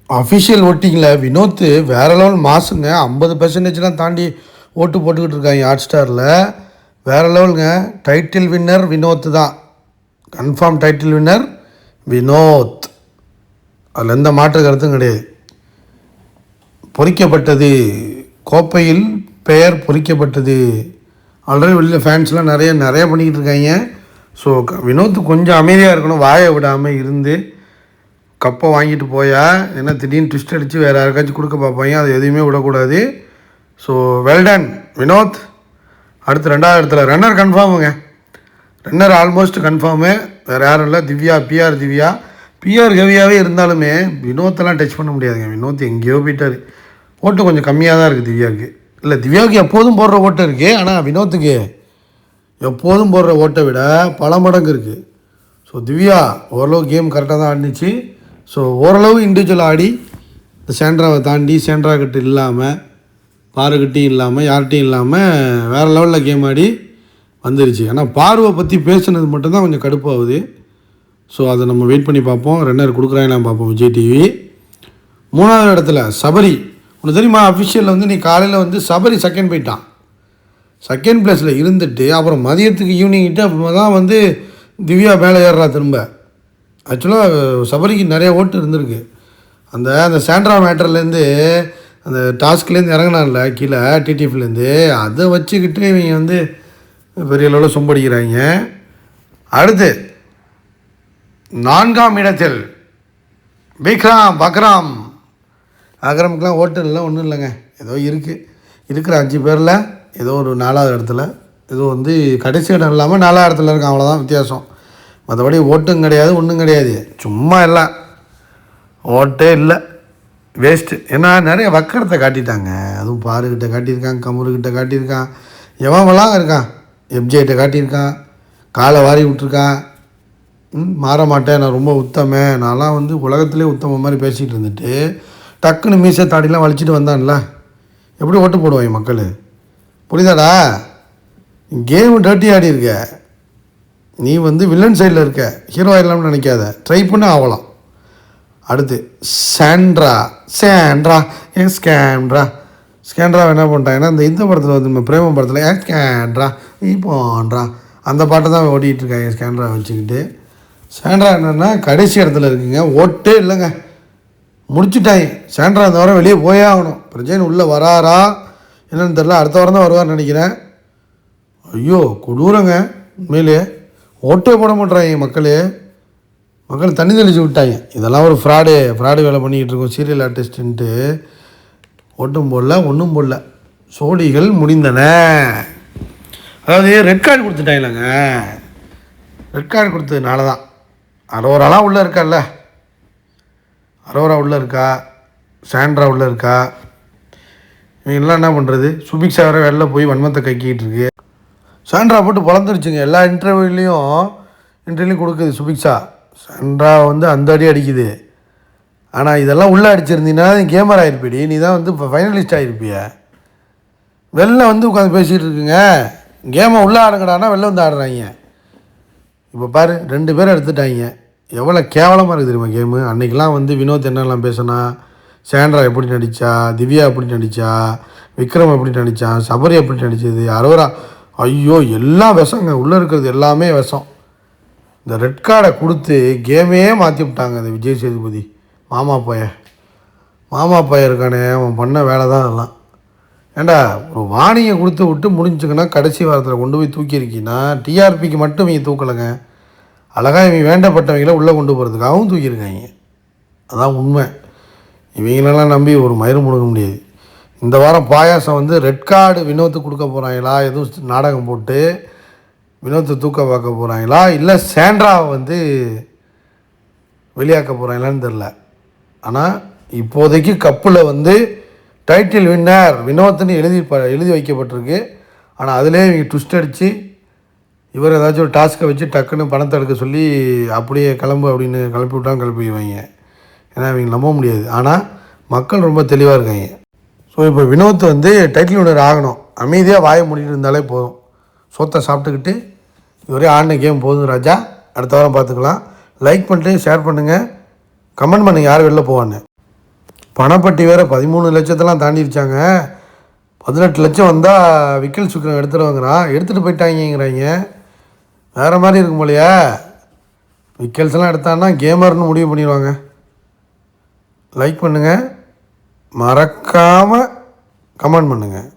Official ஓட்டிங்கில் Vinod வேறு level மாசுங்க. 50% தாண்டி ஓட்டு போட்டுக்கிட்டு இருக்காங்க ஹாட் ஸ்டாரில். வேறு லெவலுங்க. டைட்டில் வின்னர் வினோத் தான். Confirm title winner Vinod. அதில் எந்த மாற்று கருத்தும் கிடையாது. பொறிக்கப்பட்டது கோப்பையில் பெயர் பொறிக்கப்பட்டது. ஆல்ரெடி வெளியில் ஃபேன்ஸ்லாம் நிறைய பண்ணிக்கிட்டு இருக்காங்க. ஸோ வினோத் கொஞ்சம் அமைதியாக இருக்கணும். வாயை விடாமல் இருந்து கப்பை வாங்கிட்டு போயா, ஏன்னா திடீர்னு ட்விஸ்ட் அடித்து வேறு யாருக்காச்சும் கொடுக்க பார்ப்பாங்க. அது எதுவுமே விடக்கூடாது. So well done Vinod. அடுத்து 2வது இடத்துல ரன்னர் கன்ஃபார்முங்க. Runner almost confirm. வேறு யாரும் இல்லை. திவ்யா, பிஆர் திவ்யா. பிஆர் ஹெவியாகவே இருந்தாலுமே வினோத்தெல்லாம் டச் பண்ண முடியாதுங்க. வினோத் எங்கேயோ போயிட்டார். ஓட்டு கொஞ்சம் கம்மியாக தான் இருக்குது திவ்யாவுக்கு. இல்லை, திவ்யாவுக்கு எப்போதும் போடுற ஓட்டு இருக்குது. ஆனால் வினோத்துக்கு எப்போதும் போடுற ஓட்டை விட பல மடங்கு இருக்குது. ஸோ திவ்யா ஓரளவு கேம் கரெக்டாக தான் ஆடிச்சு. ஸோ ஓரளவு இண்டிவிஜுவல் ஆடி இந்த சேண்ட்ராவை தாண்டி சேண்ட்ரா கிட்ட இல்லாமல் பாருக்கிட்டையும் இல்லாமல் யார்கிட்டையும் இல்லாமல் வேறு லெவலில் கேம் ஆடி வந்துருச்சு. ஆனால் பார்வை பற்றி பேசுனது மட்டும்தான் கொஞ்சம் கடுப்பாகுது. ஸோ அதை நம்ம வெயிட் பண்ணி பார்ப்போம். ரன்னர் கொடுக்குறாங்களாம் பார்ப்போம் விஜய் டிவி. 3வது இடத்துல சபரி. உனக்கு தெரியுமா, அஃபிஷியலில் வந்து நீ காலையில் வந்து சபரி செகண்ட் போயிட்டான். செகண்ட் ப்ளேஸில் இருந்துட்டு அப்புறம் மதியத்துக்கு ஈவினிங்கிட்ட அப்புறமா தான் வந்து திவ்யா மேலே ஏறுறா திரும்ப. ஆக்சுவலாக சபரிக்கு நிறைய ஓட்டு இருந்திருக்கு. அந்த சாண்ட்ரா மேட்டர்லேருந்து அந்த டாஸ்க்லேருந்து இறங்கினான்ல கீழே டிடிஎஃப்லேருந்து, அதை வச்சுக்கிட்டு இவங்க வந்து பெரிய அளவில் சொம்படிக்கிறாங்க. அடுத்து 4ஆம் இடத்தில் விக்ரம் அக்ரம். அக்ரமுக்கெலாம் ஓட்டு இல்லை, ஒன்றும் இல்லைங்க. ஏதோ இருக்கிற 5 பேரில் ஏதோ ஒரு 4வது இடத்துல, ஏதோ வந்து கடைசி இடம் இல்லாமல் 4வது இடத்துல இருக்கான். அவ்வளோதான் வித்தியாசம். மற்றபடி ஓட்டும் கிடையாது, ஒன்றும் கிடையாது. சும்மா எல்லாம் ஓட்டே இல்லை, வேஸ்ட்டு. ஏன்னா நிறைய வக்கரத்தை காட்டிட்டாங்க. அதுவும் பாருக்கிட்ட காட்டியிருக்கான், கமுருக்கிட்ட காட்டியிருக்கான், எவன்லாம் இருக்கான், எப்ஜேகிட்ட காட்டியிருக்கான், காலை வாரி விட்டுருக்கான். மாற மாட்டேன், நான் ரொம்ப உத்தமன், நான்லாம் வந்து உலகத்திலே உத்தம மாதிரி பேசிகிட்டு இருந்துட்டு டக்குன்னு மீசை தாடிலாம் வலிச்சிட்டு வந்தான்ல. எப்படி ஓட்டு போடுவாங்க மக்கள்? புரியுதாடா? கேமு டர்ட்டி ஆடி இருக்க. நீ வந்து வில்லன் சைடில் இருக்க, ஹீரோ ஆகிடலாம்னு நினைக்காத. ட்ரை பண்ண ஆகலாம். அடுத்து சாண்ட்ரா. ஏன் ஸ்கேண்ட்ரா என்ன பண்ணிட்டாங்கன்னா, இந்த படத்தில் வந்து நம்ம பிரேம படத்தில் ஏன் ஸ்கேண்ட்ரா நீ போன்றா அந்த பாட்டை தான் ஓடிட்டுருக்காங்க ஸ்கேண்ட்ரா வச்சுக்கிட்டு. சாண்ட்ரா என்னென்னா கடைசி இடத்துல இருக்குங்க. ஓட்டே இல்லைங்க, முடிச்சுட்டாங்க. சாண்ட்ரா இந்த வாரம் வெளியே போயே ஆகணும். பிரஜைன் உள்ளே வராரா என்னன்னு தெரில. அடுத்த வாரம் தான் வருவார்னு நினைக்கிறேன். ஐயோ கொடூரங்க உண்மையிலே. ஓட்டே போட மாட்றாங்க மக்கள் தண்ணி தெளிச்சு விட்டாங்க. இதெல்லாம் ஒரு ஃப்ராடு வேலை பண்ணிக்கிட்டு இருக்கோம் சீரியல் ஆர்டிஸ்ட்டுன்ட்டு. ஓட்டும் போடல, ஒன்றும் போடல. சோடிகள் முடிந்தன. அதாவது ரெட் கார்டு கொடுத்துட்டாங்களாங்க. ரெட் கார்டு கொடுத்ததுனால தான் அரோராலாம் உள்ளே இருக்கால்ல. அரோரா உள்ளே இருக்கா, சாண்ட்ரா உள்ளே இருக்கா. இவங்கெல்லாம் என்ன பண்ணுறது? சுபிக்ஷா வேறு வெளில போய் வன்மத்தை கைக்கிட்டு இருக்கு. சாண்ட்ரா போட்டு பொழந்துருச்சுங்க. எல்லா இன்டர்வியூலையும் கொடுக்குது சுபிக்ஷா. சாண்ட்ரா வந்து அந்த அடி அடிக்குது. ஆனால் இதெல்லாம் உள்ளே அடிச்சிருந்தீங்கன்னா கேமர் ஆகிருப்பிடி, நீ தான் வந்து இப்போ ஃபைனலிஸ்ட் ஆகிருப்பிய. வெளில வந்து உட்காந்து பேசிகிட்டு இருக்குங்க. கேமை உள்ளே ஆடுங்கடானா வெளில வந்து ஆடுறாங்க. இப்போ பாரு 2 பேரை எடுத்துட்டாங்க. எவ்வளோ கேவலமாக இருக்குது தெரியுமா கேமு. அன்றைக்கெலாம் வந்து வினோத் என்னெல்லாம் பேசினா, சாண்ட்ரா எப்படி நடித்தா, திவ்யா எப்படி நடித்தா, விக்ரம் எப்படி நடித்தான், சபரி எப்படி நடித்தது, அரோரா, ஐயோ எல்லாம் விஷங்க. உள்ளே இருக்கிறது எல்லாமே விஷம். இந்த ரெட் கார்டை கொடுத்து கேமே மாற்றி விட்டாங்க அந்த விஜய் சேதுபதி. மாமா பையன் இருக்கானே, அவன் பண்ண வேலை தான் அதெல்லாம். ஏண்டா ஒரு வாணியை கொடுத்து விட்டு முடிஞ்சுங்கன்னா கடைசி வாரத்தில் கொண்டு போய் தூக்கியிருக்கீங்கன்னா டிஆர்பிக்கு மட்டும் இவங்க தூக்கலைங்க. அழகாக இவங்க வேண்டப்பட்டவங்கள உள்ளே கொண்டு போகிறதுக்காகவும் தூக்கியிருக்காங்க. அதான் உண்மை. இவங்களெல்லாம் நம்பி ஒரு மயிறு முழுங்க முடியாது. இந்த வாரம் பாயாசம் வந்து ரெட் கார்டு வினோத்து கொடுக்க போகிறாங்களா, எதுவும் நாடகம் போட்டு வினோத்தை தூக்க பார்க்க போகிறாங்களா, இல்லை சாண்ட்ராவை வந்து வெளியாக்க போகிறாங்களான்னு தெரில. ஆனால் இப்போதைக்கு கப்பில் வந்து டைட்டில் வின்னர் வினோத்னு எழுதி வைக்கப்பட்டிருக்கு. ஆனால் அதிலே இவங்க ட்விஸ்ட் அடித்து இவர் ஏதாச்சும் ஒரு டாஸ்க்கை வச்சு டக்குன்னு பணத்தை எடுக்க சொல்லி அப்படியே கிளம்பு அப்படின்னு கிளப்பி கிளப்பிடுவாங்க. ஏன்னா இவங்க நம்ப முடியாது. ஆனால் மக்கள் ரொம்ப தெளிவாக இருக்காங்க. ஸோ இப்போ வினோத் வந்து டைட்டில் வின்னர் ஆகணும். அமைதியாக வாய மூடிட்டு இருந்தாலே போதும். சோத்தை சாப்பிட்டுக்கிட்டு இதுவரை ஆடின கேம் போதும் ராஜா. அடுத்த வாரம் பார்த்துக்கலாம். லைக் பண்ணிட்டு ஷேர் பண்ணுங்கள், கமெண்ட் பண்ணுங்கள் யார் வெளில போவான்னு. பணப்பட்டி வேறு 13 லட்சத்தெல்லாம் தாண்டிடுச்சாங்க. 18 லட்சம் வந்தால் விக்கல் சுக்கரம் எடுத்துகிட்டு எடுத்துகிட்டு போயிட்டாங்கிறாங்க. வேறு மாதிரி இருக்கும் போலையா. விக்கல்ஸ்லாம் எடுத்தான்னா கேமர்னு முடிவு பண்ணிடுவாங்க. லைக் பண்ணுங்கள், மறக்காமல் கமெண்ட் பண்ணுங்கள்.